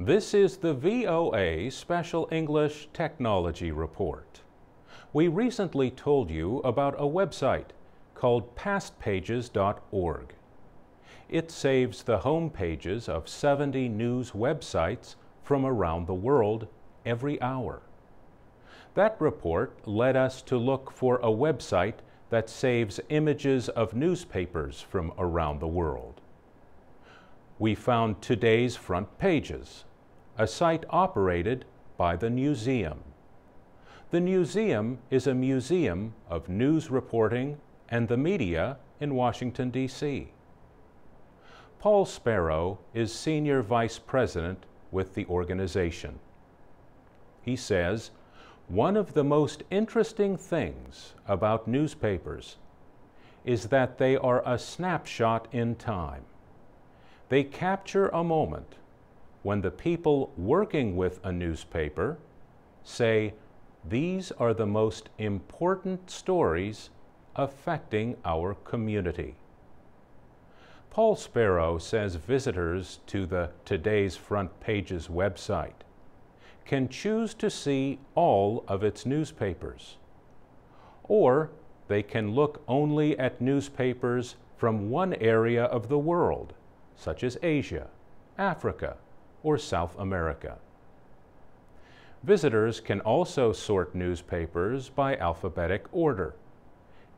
This is the VOA Special English Technology Report. We recently told you about a website called pastpages.org. It saves the home pages of 70 news websites from around the world every hour. That report led us to look for a website that saves images of newspapers from around the world. We found today's front pages, a site operated by the Newseum. The Newseum is a museum of news reporting and the media in Washington, D.C. Paul Sparrow is Senior Vice President with the organization. He says, "One of the most interesting things about newspapers is that they are a snapshot in time. They capture a moment when the people working with a newspaper say, 'These are the most important stories affecting our community.'" Paul Sparrow says visitors to the Today's Front Pages website can choose to see all of its newspapers, or they can look only at newspapers from one area of the world, such as Asia, Africa, or South America. Visitors can also sort newspapers by alphabetic order,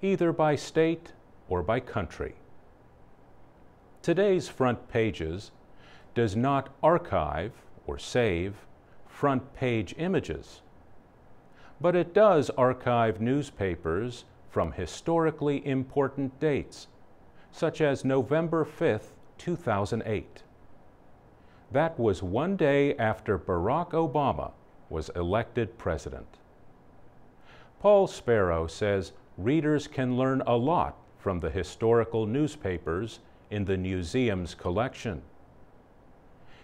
either by state or by country. Today's Front Pages does not archive or save front page images, but it does archive newspapers from historically important dates, such as November 5th, 2008. That was one day after Barack Obama was elected president. Paul Sparrow says readers can learn a lot from the historical newspapers in the Newseum's collection.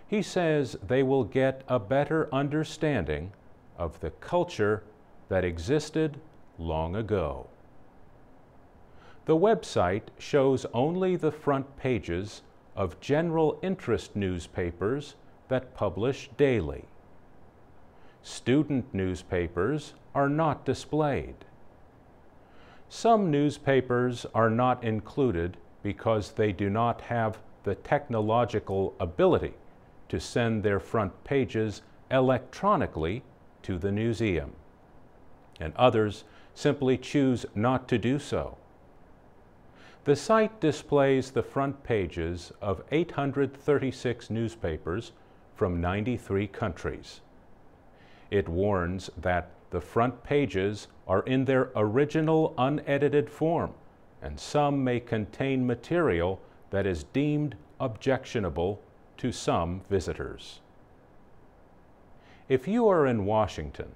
He says they will get a better understanding of the culture that existed long ago. The website shows only the front pages of general interest newspapers that publish daily. Student newspapers are not displayed. Some newspapers are not included because they do not have the technological ability to send their front pages electronically to the Newseum, and others simply choose not to do so. The site displays the front pages of 836 newspapers from 93 countries. It warns that the front pages are in their original unedited form, and some may contain material that is deemed objectionable to some visitors. If you are in Washington,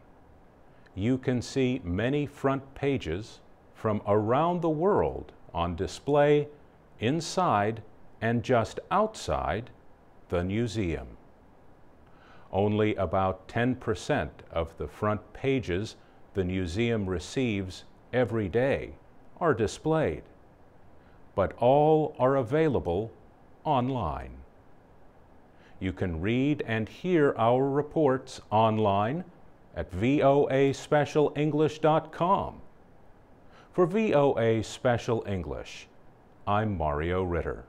you can see many front pages from around the world on display inside and just outside the Newseum. Only about 10% of the front pages the Newseum receives every day are displayed, but all are available online. You can read and hear our reports online at voaspecialenglish.com. For VOA Special English, I'm Mario Ritter.